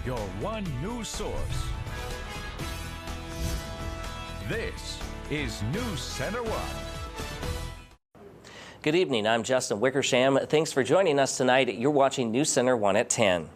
your one news source. This is NewsCenter1. Good evening, I'm Justin Wickersham. Thanks for joining us tonight. You're watching NewsCenter1 at 10.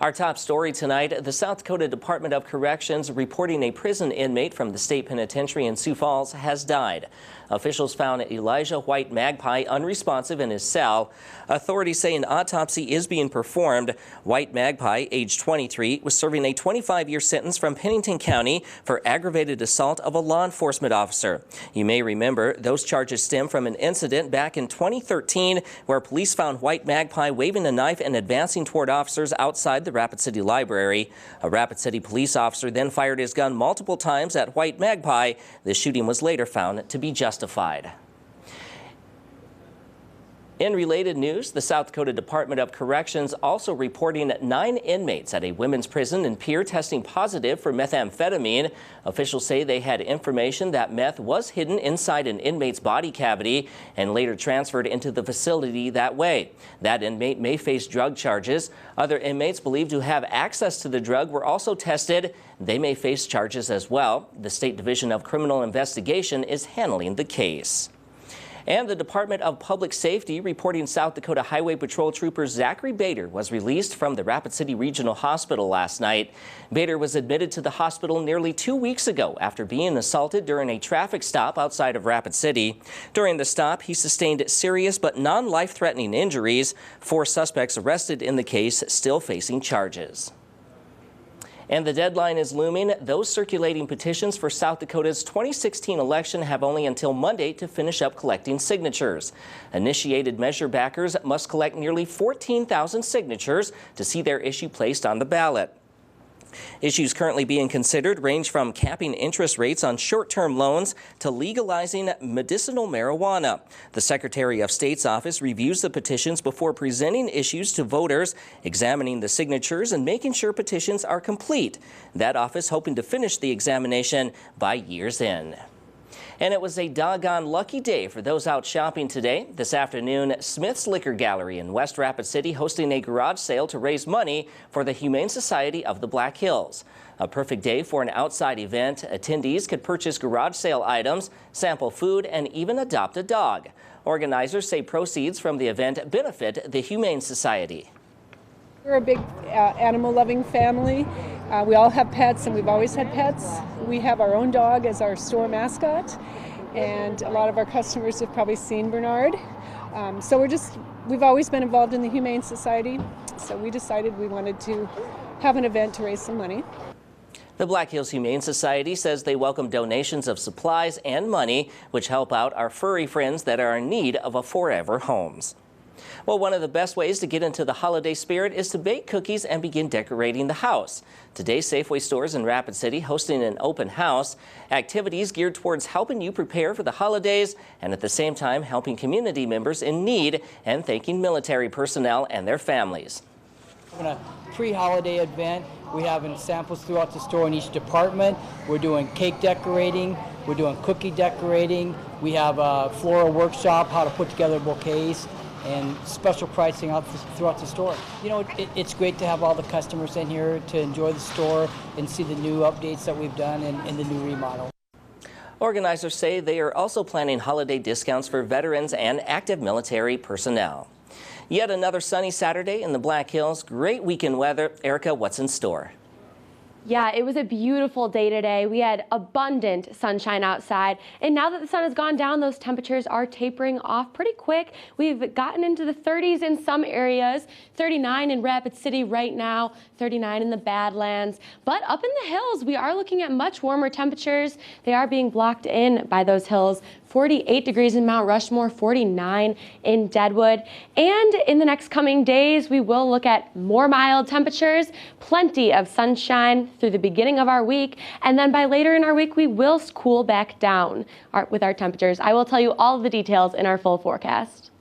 Our top story tonight, the South Dakota Department of Corrections reporting a prison inmate from the state penitentiary in Sioux Falls has died. Officials found Elijah White Magpie unresponsive in his cell. Authorities say an autopsy is being performed. White Magpie, age 23, was serving a 25-year sentence from Pennington County for aggravated assault of a law enforcement officer. You may remember those charges stem from an incident back in 2013 where police found White Magpie waving a knife and advancing toward officers outside the Rapid City Library. A Rapid City police officer then fired his gun multiple times at White Magpie. The shooting was later found to be justified. In related news, the South Dakota Department of Corrections also reporting 9 inmates at a women's prison in Pierre testing positive for methamphetamine. Officials say they had information that meth was hidden inside an inmate's body cavity and later transferred into the facility that way. That inmate may face drug charges. Other inmates believed to have access to the drug were also tested. They may face charges as well. The State Division of Criminal Investigation is handling the case. And the Department of Public Safety reporting South Dakota Highway Patrol Trooper Zachary Bader was released from the Rapid City Regional Hospital last night. Bader was admitted to the hospital nearly 2 weeks ago after being assaulted during a traffic stop outside of Rapid City. During the stop, he sustained serious but non-life-threatening injuries. 4 suspects arrested in the case still facing charges. And the deadline is looming. Those circulating petitions for South Dakota's 2016 election have only until Monday to finish up collecting signatures. Initiated measure backers must collect nearly 14,000 signatures to see their issue placed on the ballot. Issues currently being considered range from capping interest rates on short-term loans to legalizing medicinal marijuana. The Secretary of State's office reviews the petitions before presenting issues to voters, examining the signatures and making sure petitions are complete. That office hoping to finish the examination by year's end. And it was a doggone lucky day for those out shopping today. This afternoon, Smith's Liquor Gallery in West Rapid City hosting a garage sale to raise money for the Humane Society of the Black Hills. A perfect day for an outside event. Attendees could purchase garage sale items, sample food, and even adopt a dog. Organizers say proceeds from the event benefit the Humane Society. We're a big animal-loving family. We all have pets, and we've always had pets. We have our own dog as our store mascot, and a lot of our customers have probably seen Bernard. So we've always been involved in the Humane Society, so we decided we wanted to have an event to raise some money. The Black Hills Humane Society says they welcome donations of supplies and money, which help out our furry friends that are in need of a forever homes. Well, one of the best ways to get into the holiday spirit is to bake cookies and begin decorating the house. Today, Safeway stores in Rapid City hosting an open house, activities geared towards helping you prepare for the holidays and at the same time helping community members in need and thanking military personnel and their families. We're having a pre-holiday event. We have samples throughout the store in each department. We're doing cake decorating. We're doing cookie decorating. We have a floral workshop, how to put together bouquets, and special pricing out throughout the store. You know, it's great to have all the customers in here to enjoy the store and see the new updates that we've done in the new remodel. Organizers say they are also planning holiday discounts for veterans and active military personnel. Yet another sunny Saturday in the Black Hills. Great weekend weather. Erica, what's in store? Yeah, it was a beautiful day today. We had abundant sunshine outside, and now that the sun has gone down, those temperatures are tapering off pretty quick. We've gotten into the 30s in some areas, 39 in Rapid City right now, 39 in the Badlands. But up in the hills, we are looking at much warmer temperatures. They are being blocked in by those hills. 48 degrees in Mount Rushmore, 49 in Deadwood. And in the next coming days, we will look at more mild temperatures, plenty of sunshine through the beginning of our week. And then by later in our week, we will cool back down with our temperatures. I will tell you all of the details in our full forecast.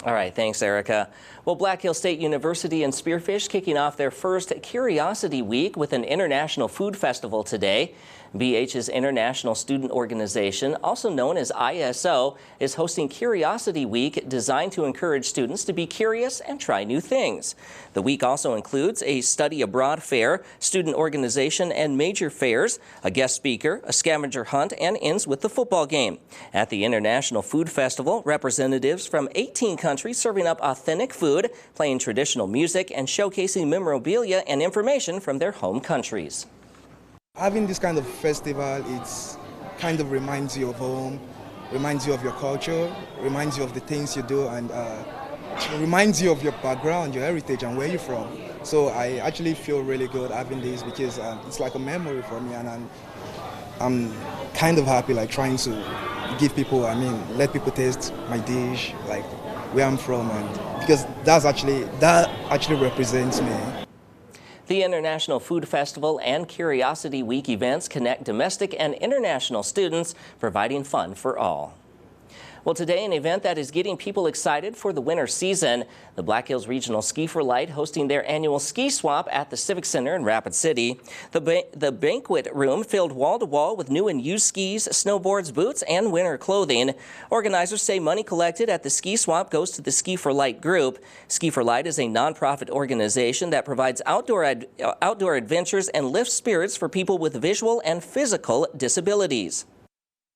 All right, thanks, Erica. Well, Black Hills State University and Spearfish kicking off their first Curiosity Week with an international food festival today. BH's International Student Organization, also known as ISO, is hosting Curiosity Week designed to encourage students to be curious and try new things. The week also includes a study abroad fair, student organization and major fairs, a guest speaker, a scavenger hunt, and ends with the football game. At the International Food Festival, representatives from 18 countries serving up authentic food, playing traditional music, and showcasing memorabilia and information from their home countries. Having this kind of festival, it kind of reminds you of home, reminds you of your culture, reminds you of the things you do, and reminds you of your background, your heritage, and where you're from. So I actually feel really good having this because it's like a memory for me, and I'm kind of happy, like trying to give people, let people taste my dish, like where I'm from, and because that actually represents me. The International Food Festival and Curiosity Week events connect domestic and international students, providing fun for all. Well, today, an event that is getting people excited for the winter season. The Black Hills Regional Ski for Light hosting their annual ski swap at the Civic Center in Rapid City. The banquet room filled wall to wall with new and used skis, snowboards, boots, and winter clothing. Organizers say money collected at the ski swap goes to the Ski for Light group. Ski for Light is a nonprofit organization that provides outdoor adventures and lifts spirits for people with visual and physical disabilities.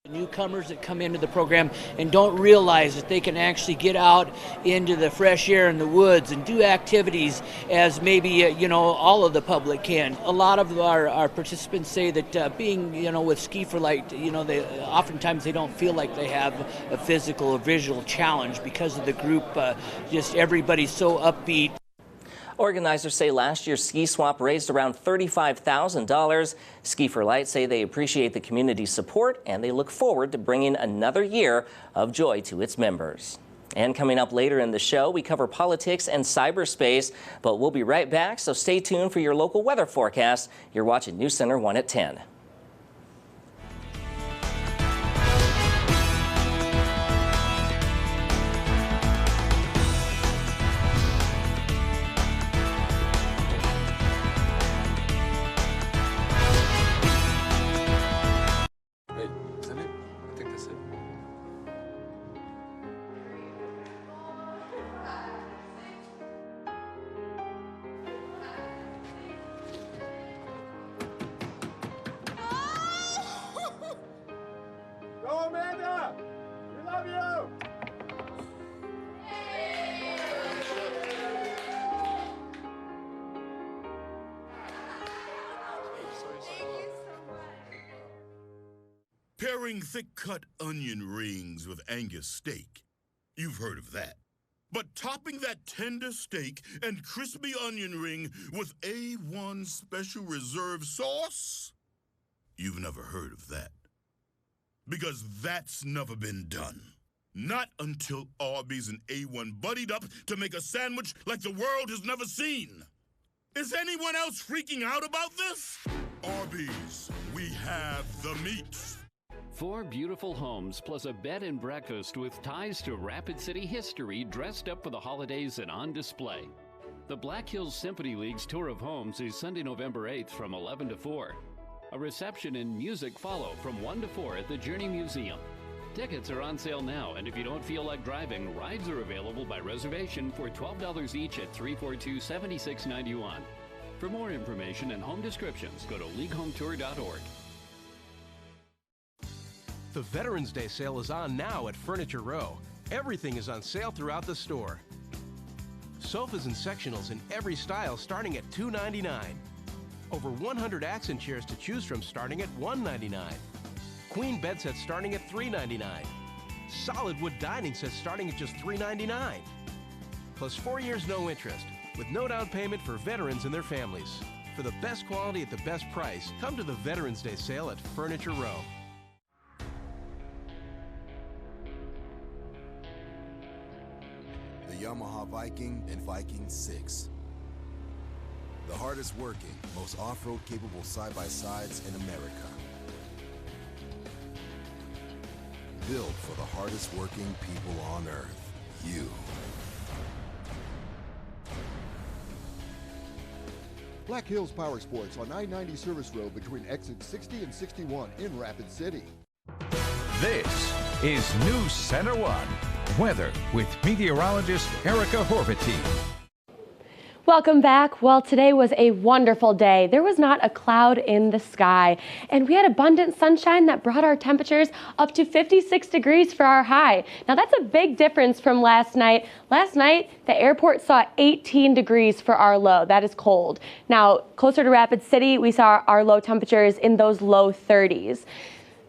Newcomers that come into the program and don't realize that they can actually get out into the fresh air in the woods and do activities as maybe all of the public can. A lot of our participants say that being with Ski for Light, oftentimes they don't feel like they have a physical or visual challenge because of the group. Just everybody's so upbeat. Organizers say last year's ski swap raised around $35,000. Ski for Light say they appreciate the community's support and they look forward to bringing another year of joy to its members. And coming up later in the show, we cover politics and cyberspace, but we'll be right back, so stay tuned for your local weather forecast. You're watching News Center 1 at 10. Pairing thick-cut onion rings with Angus steak. You've heard of that. But topping that tender steak and crispy onion ring with A1 Special Reserve sauce? You've never heard of that. Because that's never been done. Not until Arby's and A1 buddied up to make a sandwich like the world has never seen. Is anyone else freaking out about this? Arby's, we have the meats. 4 beautiful homes plus a bed and breakfast with ties to Rapid City history dressed up for the holidays and on display. The Black Hills Symphony League's tour of homes is Sunday, November 8th from 11 to 4. A reception and music follow from 1 to 4 at the Journey Museum. Tickets are on sale now, and if you don't feel like driving, rides are available by reservation for $12 each at 342-7691. For more information and home descriptions, go to leaguehometour.org. The Veterans Day sale is on now at Furniture Row. Everything is on sale throughout the store. Sofas and sectionals in every style starting at $2.99. Over 100 accent chairs to choose from starting at $1.99. Queen bed sets starting at $3.99. Solid wood dining sets starting at just $3.99. Plus 4 years no interest with no down payment for veterans and their families. For the best quality at the best price, come to the Veterans Day sale at Furniture Row. The Yamaha Viking and Viking 6. The hardest working, most off-road capable side-by-sides in America. Built for the hardest working people on Earth, you. Black Hills Power Sports on I-90 Service Road between exit 60 and 61 in Rapid City. This is News Center 1 weather with meteorologist Erica Horvity. Welcome back. Well, today was a wonderful day. There was not a cloud in the sky, and we had abundant sunshine that brought our temperatures up to 56 degrees for our high. Now, that's a big difference from last night. Last night, the airport saw 18 degrees for our low. That is cold. Now, closer to Rapid City, we saw our low temperatures in those low 30s.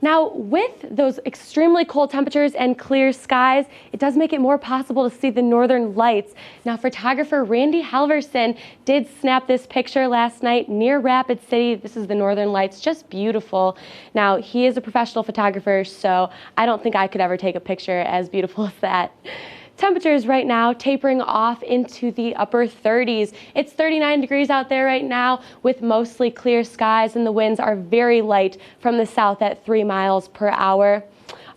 Now, with those extremely cold temperatures and clear skies, it does make it more possible to see the northern lights. Now, photographer Randy Halverson did snap this picture last night near Rapid City. This is the northern lights, just beautiful. Now, he is a professional photographer, so I don't think I could ever take a picture as beautiful as that. Temperatures right now tapering off into the upper 30s. It's 39 degrees out there right now with mostly clear skies, and the winds are very light from the south at 3 miles per hour.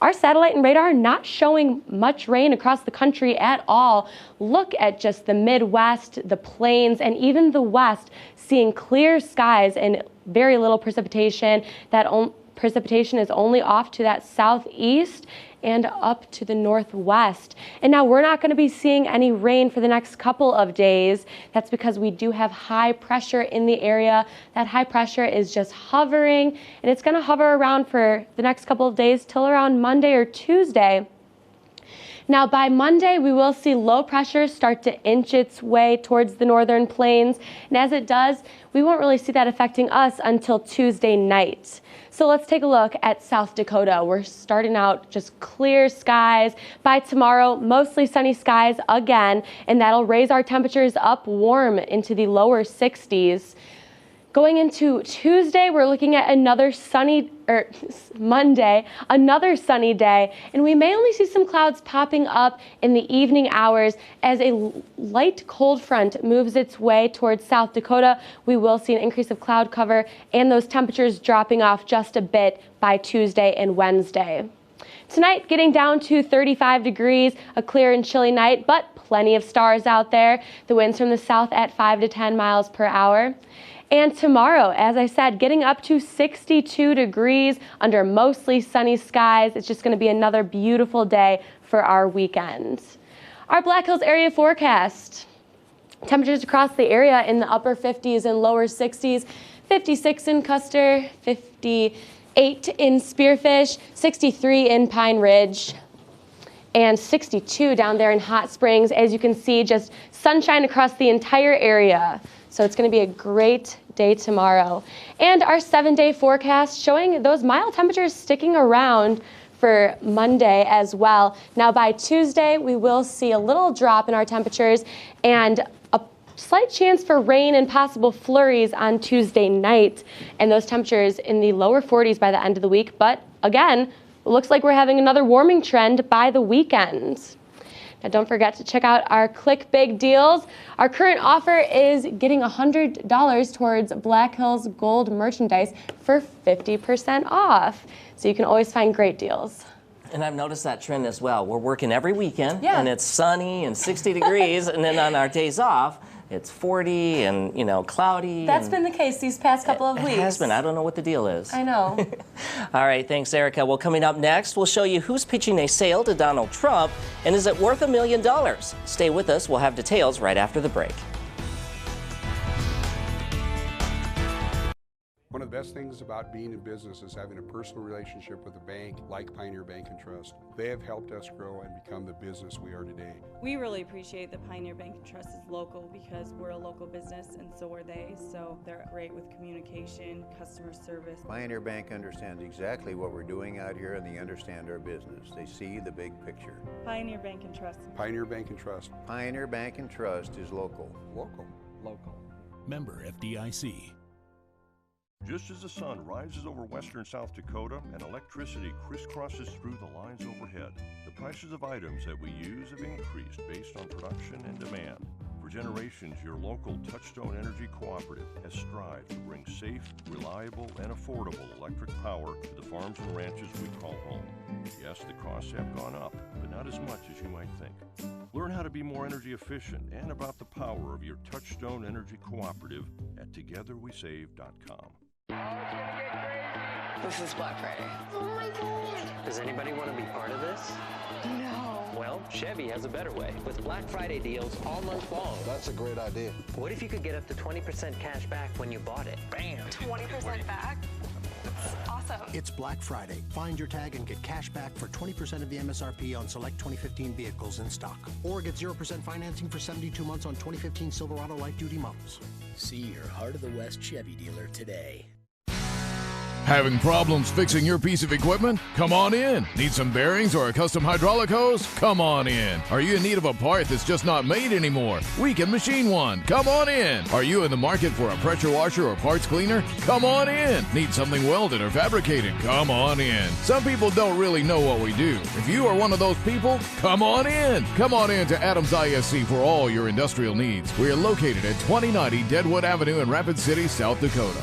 Our satellite and radar not showing much rain across the country at all. Look at just the Midwest, the plains, and even the West seeing clear skies and very little precipitation. Precipitation is only off to that southeast and up to the northwest. And now we're not going to be seeing any rain for the next couple of days. That's because we do have high pressure in the area. That high pressure is just hovering, and it's going to hover around for the next couple of days till around Monday or Tuesday. Now, by Monday, we will see low pressure start to inch its way towards the northern plains. And as it does, we won't really see that affecting us until Tuesday night. So let's take a look at South Dakota. We're starting out just clear skies. By tomorrow, mostly sunny skies again, and that'll raise our temperatures up warm into the lower 60s. Going into Tuesday, we're looking at Monday, another sunny day, and we may only see some clouds popping up in the evening hours as a light cold front moves its way towards South Dakota. We will see an increase of cloud cover and those temperatures dropping off just a bit by Tuesday and Wednesday. Tonight, getting down to 35 degrees, a clear and chilly night, but plenty of stars out there. The winds from the south at 5 to 10 miles per hour. And tomorrow, as I said, getting up to 62 degrees under mostly sunny skies. It's just going to be another beautiful day for our weekend. Our Black Hills area forecast. Temperatures across the area in the upper 50s and lower 60s. 56 in Custer, 58 in Spearfish, 63 in Pine Ridge, and 62 down there in Hot Springs. As you can see, just sunshine across the entire area. So it's going to be a great day tomorrow. And our 7-day forecast showing those mild temperatures sticking around for Monday as well. Now by Tuesday, we will see a little drop in our temperatures and a slight chance for rain and possible flurries on Tuesday night. And those temperatures in the lower 40s by the end of the week. But again, it looks like we're having another warming trend by the weekend. Now don't forget to check out our Click Big Deals. Our current offer is getting $100 towards Black Hills Gold merchandise for 50% off. So you can always find great deals. And I've noticed that trend as well. We're working every weekend, and it's sunny and 60 degrees, and then on our days off, it's 40 and, cloudy. That's been the case these past couple of weeks. It has been. I don't know what the deal is. I know. All right, thanks, Erica. Well, coming up next, we'll show you who's pitching a sale to Donald Trump, and is it worth $1 million? Stay with us. We'll have details right after the break. One of the best things about being in business is having a personal relationship with a bank like Pioneer Bank and Trust. They have helped us grow and become the business we are today. We really appreciate that Pioneer Bank and Trust is local because we're a local business and so are they. So they're great with communication, customer service. Pioneer Bank understands exactly what we're doing out here and they understand our business. They see the big picture. Pioneer Bank and Trust. Pioneer Bank and Trust. Pioneer Bank and Trust is local. Local. Local. Member FDIC. Just as the sun rises over western South Dakota and electricity crisscrosses through the lines overhead, the prices of items that we use have increased based on production and demand. For generations, your local Touchstone Energy Cooperative has strived to bring safe, reliable, and affordable electric power to the farms and ranches we call home. Yes, the costs have gone up, but not as much as you might think. Learn how to be more energy efficient and about the power of your Touchstone Energy Cooperative at togetherwesave.com. This is Black Friday. Oh my God. Does anybody want to be part of this? No. Well, Chevy has a better way with Black Friday deals all month long. That's a great idea. What if you could get up to 20% cash back when you bought it? Bam! 20% back? That's awesome. It's Black Friday. Find your tag and get cash back for 20% of the MSRP on select 2015 vehicles in stock. Or get 0% financing for 72 months on 2015 Silverado light-duty models. See your Heart of the West Chevy dealer today. Having problems fixing your piece of equipment? Come on in. Need some bearings or a custom hydraulic hose? Come on in. Are you in need of a part that's just not made anymore? We can machine one. Come on in. Are you in the market for a pressure washer or parts cleaner? Come on in. Need something welded or fabricated? Come on in. Some people don't really know what we do. If you are one of those people, come on in. Come on in to Adams ISC for all your industrial needs. We are located at 2090 Deadwood Avenue in Rapid City, South Dakota.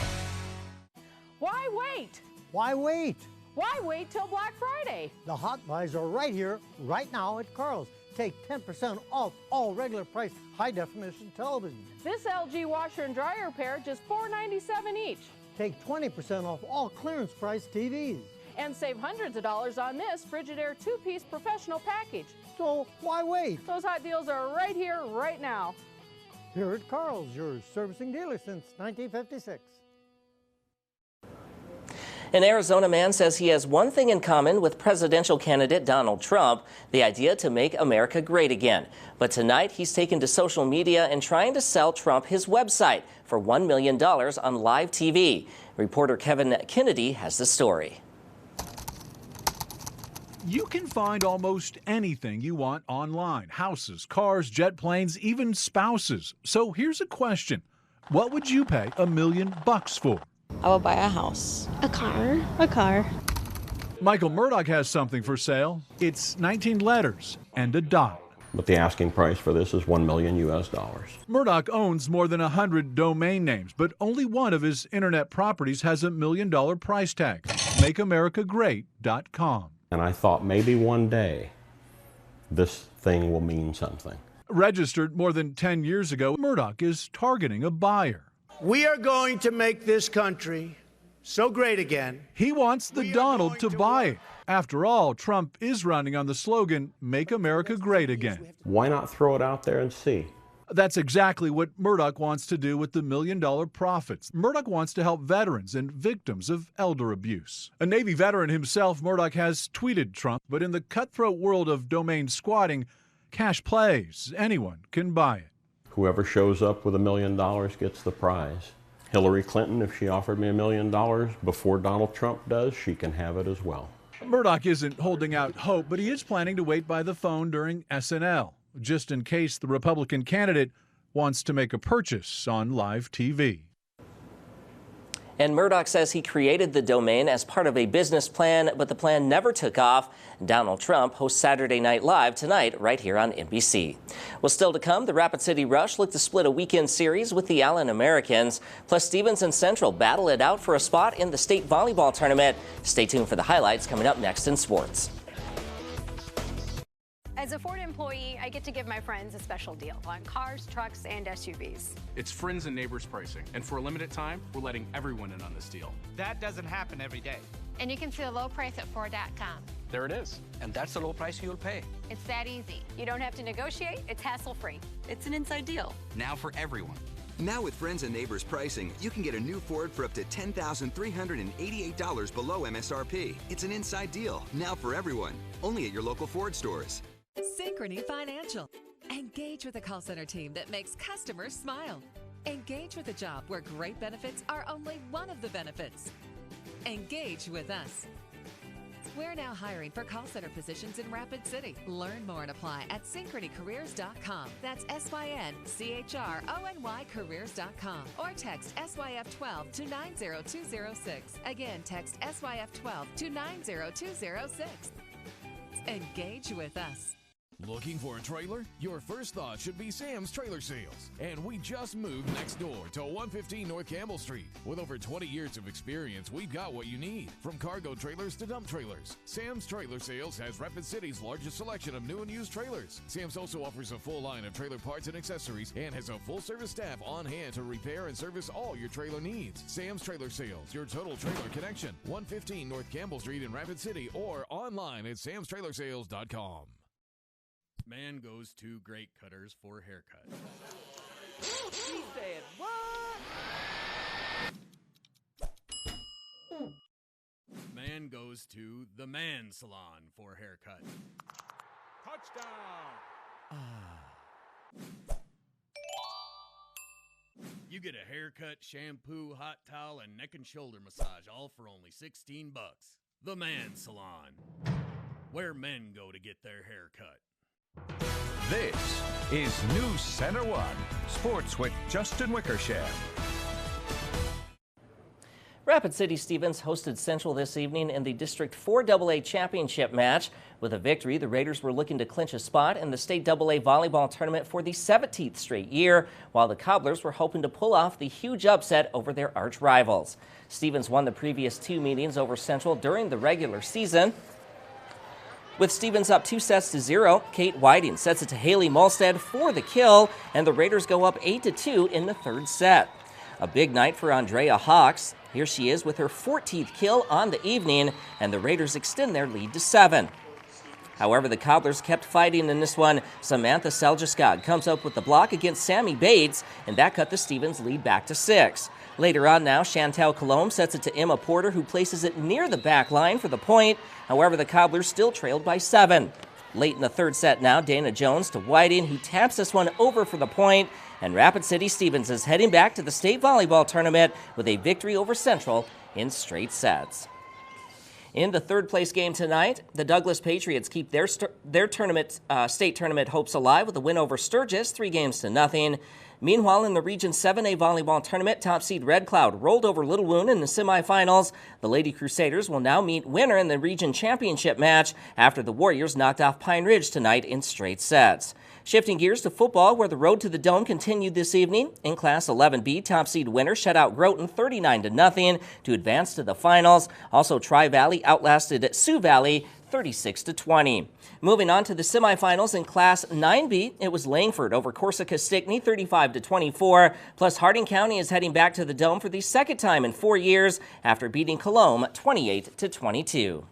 Why wait? Why wait? Why wait till Black Friday? The hot buys are right here, right now at Carl's. Take 10% off all regular price high-definition televisions. This LG washer and dryer pair, just $4.97 each. Take 20% off all clearance price TVs. And save hundreds of dollars on this Frigidaire 2-piece professional package. So why wait? Those hot deals are right here, right now. Here at Carl's, your servicing dealer since 1956. An Arizona man says he has one thing in common with presidential candidate Donald Trump, the idea to make America great again. But tonight he's taken to social media and trying to sell Trump his website for $1 million on live TV. Reporter Kevin Kennedy has the story. You can find almost anything you want online. Houses, cars, jet planes, even spouses. So here's a question. What would you pay $1 million for? I would buy a house. A car. A car. Michael Murdoch has something for sale. It's 19 letters and a dot. But the asking price for this is $1 million US. Murdoch owns more than 100 domain names, but only one of his internet properties has $1 million price tag, makeamericagreat.com. And I thought maybe one day this thing will mean something. Registered more than 10 years ago, Murdoch is targeting a buyer. We are going to make this country so great again. He wants the Donald to buy it. After all, Trump is running on the slogan, Make America Great Again. Why not throw it out there and see? That's exactly what Murdoch wants to do with the $1 million profits. Murdoch wants to help veterans and victims of elder abuse. A Navy veteran himself, Murdoch has tweeted Trump, but in the cutthroat world of domain squatting, cash plays. Anyone can buy it. Whoever shows up with $1 million gets the prize. Hillary Clinton, if she offered me $1 million before Donald Trump does, she can have it as well. Murdoch isn't holding out hope, but he is planning to wait by the phone during SNL, just in case the Republican candidate wants to make a purchase on live TV. And Murdoch says he created the domain as part of a business plan, but the plan never took off. Donald Trump hosts Saturday Night Live tonight right here on NBC. Well, still to come, the Rapid City Rush look to split a weekend series with the Allen Americans. Plus, Stevens and Central battle it out for a spot in the state volleyball tournament. Stay tuned for the highlights coming up next in sports. As a Ford employee, I get to give my friends a special deal on cars, trucks, and SUVs. It's friends and neighbors pricing, and for a limited time, we're letting everyone in on this deal. That doesn't happen every day. And you can see the low price at Ford.com. There it is. And that's the low price you'll pay. It's that easy. You don't have to negotiate. It's hassle-free. It's an inside deal. Now for everyone. Now with friends and neighbors pricing, you can get a new Ford for up to $10,388 below MSRP. It's an inside deal, now for everyone. Only at your local Ford stores. Synchrony Financial. Engage with a call center team that makes customers smile. Engage with a job where great benefits are only one of the benefits. Engage with us. We're now hiring for call center positions in Rapid City. Learn more and apply at synchronycareers.com. That's SYNCHRONY careers.com. Or text SYF12 to 90206. Again, text SYF12 to 90206. Engage with us. Looking for a trailer? Your first thought should be Sam's Trailer Sales. And we just moved next door to 115 North Campbell Street. With over 20 years of experience, we've got what you need. From cargo trailers to dump trailers, Sam's Trailer Sales has Rapid City's largest selection of new and used trailers. Sam's also offers a full line of trailer parts and accessories and has a full-service staff on hand to repair and service all your trailer needs. Sam's Trailer Sales, your total trailer connection. 115 North Campbell Street in Rapid City or online at samstrailersales.com. Man goes to great cutters for haircut. He said what? Man goes to the man salon for haircut. Touchdown! You get a haircut, shampoo, hot towel, and neck and shoulder massage, all for only $16. The Man Salon, where men go to get their hair cut. This is NewsCenter1 Sports with Justin Wickersham. Rapid City Stevens hosted Central this evening in the District 4 AA championship match. With a victory, the Raiders were looking to clinch a spot in the State AA volleyball tournament for the 17th straight year, while the Cobblers were hoping to pull off the huge upset over their arch rivals. Stevens won the previous two meetings over Central during the regular season. With Stevens up 2-0, Kate Whiting sets it to Haley Molstead for the kill, and the Raiders go up 8-2 in the third set. A big night for Andrea Hawks. Here she is with her 14th kill on the evening, and the Raiders extend their lead to 7. However, the Cobblers kept fighting in this one. Samantha Seljaskog comes up with the block against Sammy Bates, and that cut the Stevens lead back to 6. Later on now, Chantel Colombe sets it to Emma Porter, who places it near the back line for the point. However, the Cobblers still trailed by 7. Late in the third set now, Dana Jones to Whiting, who taps this one over for the point. And Rapid City Stevens is heading back to the state volleyball tournament with a victory over Central in straight sets. In the third place game tonight, the Douglas Patriots keep their state tournament hopes alive with a win over Sturgis, 3-0. Meanwhile, in the Region 7A volleyball tournament, top seed Red Cloud rolled over Little Wound in the semifinals. The Lady Crusaders will now meet winner in the region championship match after the Warriors knocked off Pine Ridge tonight in straight sets. Shifting gears to football, where the road to the Dome continued this evening. In Class 11B, top seed winner shut out Groton 39-0 to advance to the finals. Also, Tri-Valley outlasted Sioux Valley 36-20. Moving on to the semifinals in Class 9B, it was Langford over Corsica Stickney 35-24. Plus, Harding County is heading back to the Dome for the second time in 4 years after beating Colombe 28-22.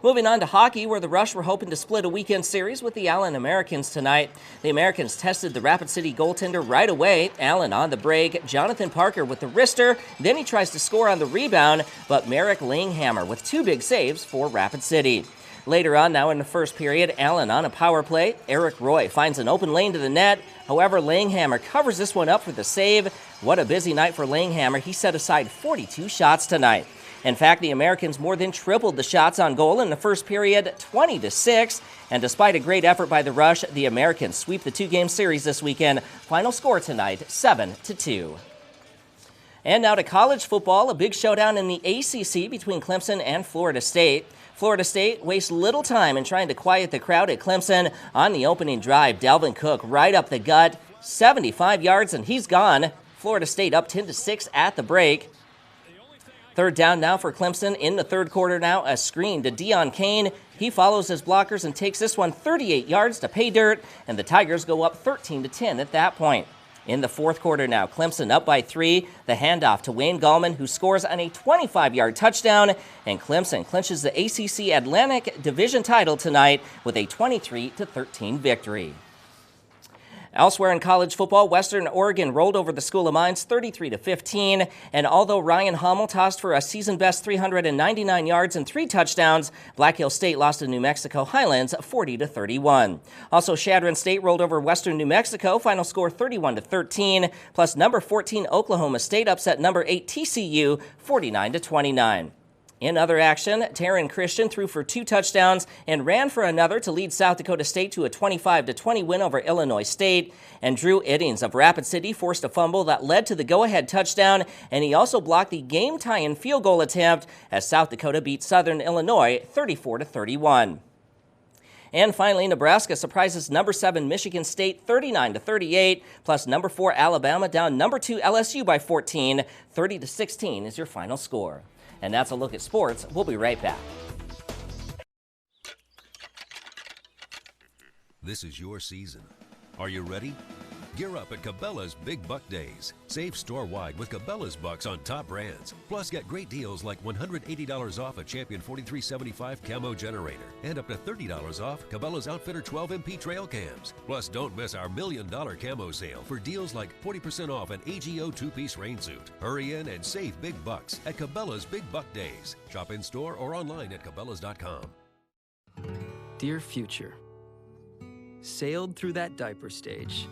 Moving on to hockey, where the Rush were hoping to split a weekend series with the Allen Americans tonight. The Americans tested the Rapid City goaltender right away. Allen on the break, Jonathan Parker with the wrister, then he tries to score on the rebound, but Merrick Langhammer with 2 big saves for Rapid City. Later on now in the first period, Allen on a power play. Eric Roy finds an open lane to the net. However, Langhammer covers this one up for the save. What a busy night for Langhammer. He set aside 42 shots tonight. In fact, the Americans more than tripled the shots on goal in the first period, 20-6. And despite a great effort by the Rush, the Americans sweep the 2-game series this weekend. Final score tonight, 7-2. And now to college football, a big showdown in the ACC between Clemson and Florida State. Florida State wastes little time in trying to quiet the crowd at Clemson. On the opening drive, Dalvin Cook right up the gut, 75 yards, and he's gone. Florida State up 10-6 at the break. Third down now for Clemson in the third quarter now. A screen to Deion Kane. He follows his blockers and takes this one 38 yards to pay dirt, and the Tigers go up 13-10 at that point. In the fourth quarter now, Clemson up by 3. The handoff to Wayne Gallman, who scores on a 25-yard touchdown, and Clemson clinches the ACC Atlantic Division title tonight with a 23-13 victory. Elsewhere in college football, Western Oregon rolled over the School of Mines 33-15, and although Ryan Hummel tossed for a season-best 399 yards and 3 touchdowns, Black Hill State lost to New Mexico Highlands 40-31. Also, Chadron State rolled over Western New Mexico, final score 31-13, plus number 14 Oklahoma State upset number 8 TCU 49-29. In other action, Taryn Christian threw for 2 touchdowns and ran for another to lead South Dakota State to a 25-20 win over Illinois State. And Drew Iddings of Rapid City forced a fumble that led to the go-ahead touchdown, and he also blocked the game-tying field goal attempt as South Dakota beat Southern Illinois 34-31. And finally, Nebraska surprises number 7 Michigan State 39-38, plus number 4 Alabama down number 2 LSU by 14. 30-16 is your final score. And that's a look at sports. We'll be right back. This is your season. Are you ready? Gear up at Cabela's Big Buck Days. Save store-wide with Cabela's Bucks on top brands. Plus, get great deals like $180 off a Champion 4375 camo generator and up to $30 off Cabela's Outfitter 12MP trail cams. Plus, don't miss our $1 million camo sale for deals like 40% off an AGO 2-piece rain suit. Hurry in and save big bucks at Cabela's Big Buck Days. Shop in store or online at Cabela's.com. Dear future, sailed through that diaper stage,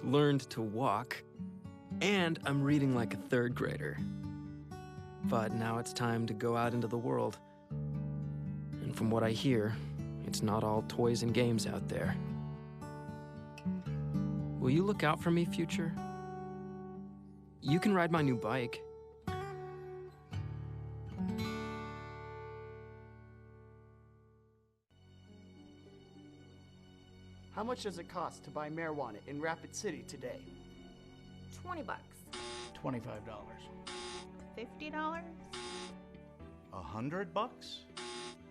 learned to walk, and I'm reading like a 3rd grader. But now it's time to go out into the world. And from what I hear, it's not all toys and games out there. Will you look out for me, future? You can ride my new bike. How much does it cost to buy marijuana in Rapid City today? $20. $25. $50? $100?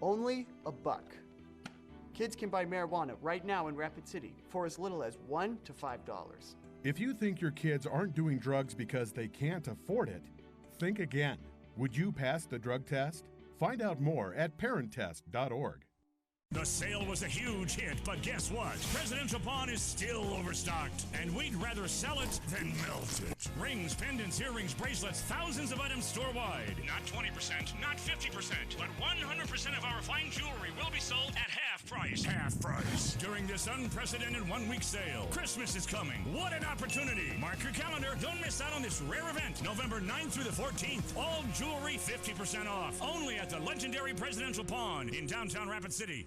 Only $1. Kids can buy marijuana right now in Rapid City for as little as $1 to $5. If you think your kids aren't doing drugs because they can't afford it, think again. Would you pass the drug test? Find out more at parenttest.org. The sale was a huge hit, but guess what? Presidential Pawn is still overstocked, and we'd rather sell it than melt it. Rings, pendants, earrings, bracelets, thousands of items store-wide. Not 20%, not 50%, but 100% of our fine jewelry will be sold at half price. Half price. During this unprecedented one-week sale. Christmas is coming. What an opportunity. Mark your calendar. Don't miss out on this rare event. November 9th through the 14th. All jewelry 50% off. Only at the legendary Presidential Pawn in downtown Rapid City.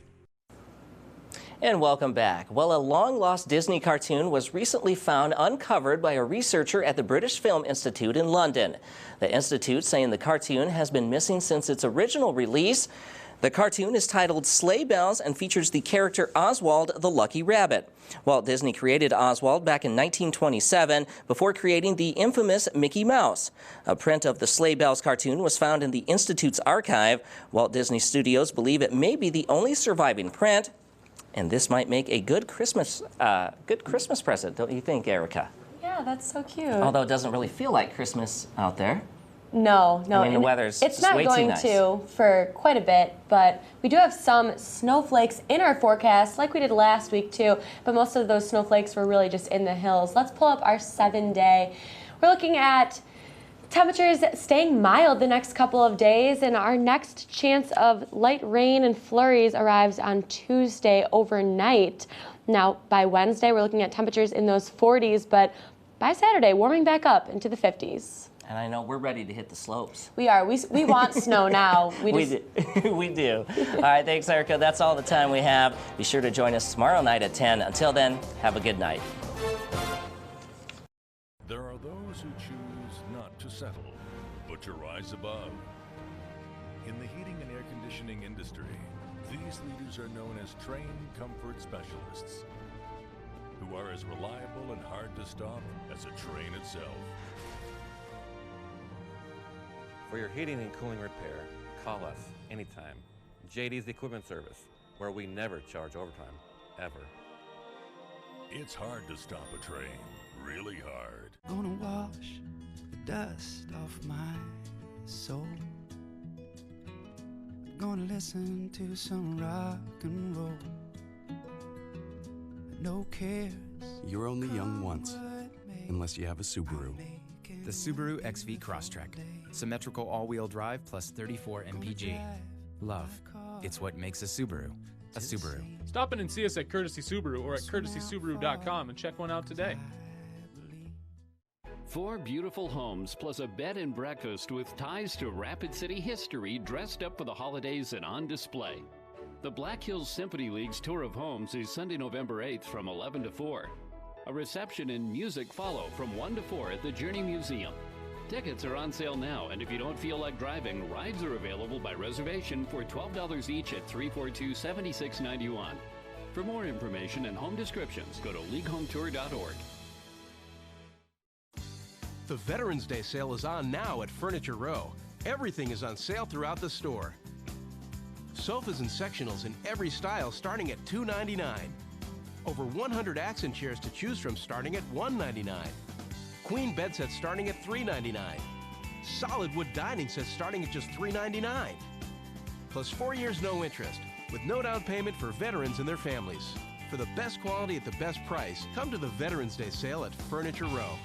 And welcome back. Well, a long-lost Disney cartoon was recently found uncovered by a researcher at the British Film Institute in London. The institute saying the cartoon has been missing since its original release. The cartoon is titled Sleigh Bells and features the character Oswald the Lucky Rabbit. Walt Disney created Oswald back in 1927 before creating the infamous Mickey Mouse. A print of the Sleigh Bells cartoon was found in the Institute's archive. Walt Disney Studios believe it may be the only surviving print. And this might make a good Christmas present, don't you think, Erica? Yeah, that's so cute. Although it doesn't really feel like Christmas out there. No. I mean, the weather's it's not way going too nice. to for quite a bit, but we do have some snowflakes in our forecast, like we did last week too. But most of those snowflakes were really just in the hills. Let's pull up our 7-day. We're looking at temperatures staying mild the next couple of days, and our next chance of light rain and flurries arrives on Tuesday overnight. Now, by Wednesday, we're looking at temperatures in those 40s, but by Saturday, warming back up into the 50s. And I know we're ready to hit the slopes. We are. We want snow now. We do. All right, thanks, Erica. That's all the time we have. Be sure to join us tomorrow night at 10. Until then, have a good night. There are those who choose not to settle, but to rise above. In the heating and air conditioning industry, these leaders are known as trained comfort specialists, who are as reliable and hard to stop as a train itself. For your heating and cooling repair, call us anytime. JD's Equipment Service, where we never charge overtime, ever. It's hard to stop a train, really hard. Gonna wash the dust off my soul. Gonna listen to some rock and roll. No cares. You're only young once, unless you have a Subaru. The Subaru XV Crosstrek. Symmetrical all-wheel drive plus 34 mpg. Love. It's what makes a Subaru a Subaru. Stop in and see us at Courtesy Subaru or at courtesysubaru.com and check one out today. 4 beautiful homes plus a bed and breakfast with ties to Rapid City history dressed up for the holidays and on display. The Black Hills Symphony League's tour of homes is Sunday, November 8th from 11 to 4. A reception and music follow from 1 to 4 at the Journey Museum. Tickets are on sale now, and if you don't feel like driving, rides are available by reservation for $12 each at 342-7691. For more information and home descriptions, go to leaguehometour.org. The Veterans Day sale is on now at Furniture Row. Everything is on sale throughout the store. Sofas and sectionals in every style starting at $2.99. Over 100 accent chairs to choose from starting at $1.99. Queen bed sets starting at $3.99. Solid wood dining sets starting at just $3.99. Plus 4 years no interest with no down payment for veterans and their families. For the best quality at the best price, come to the Veterans Day sale at Furniture Row.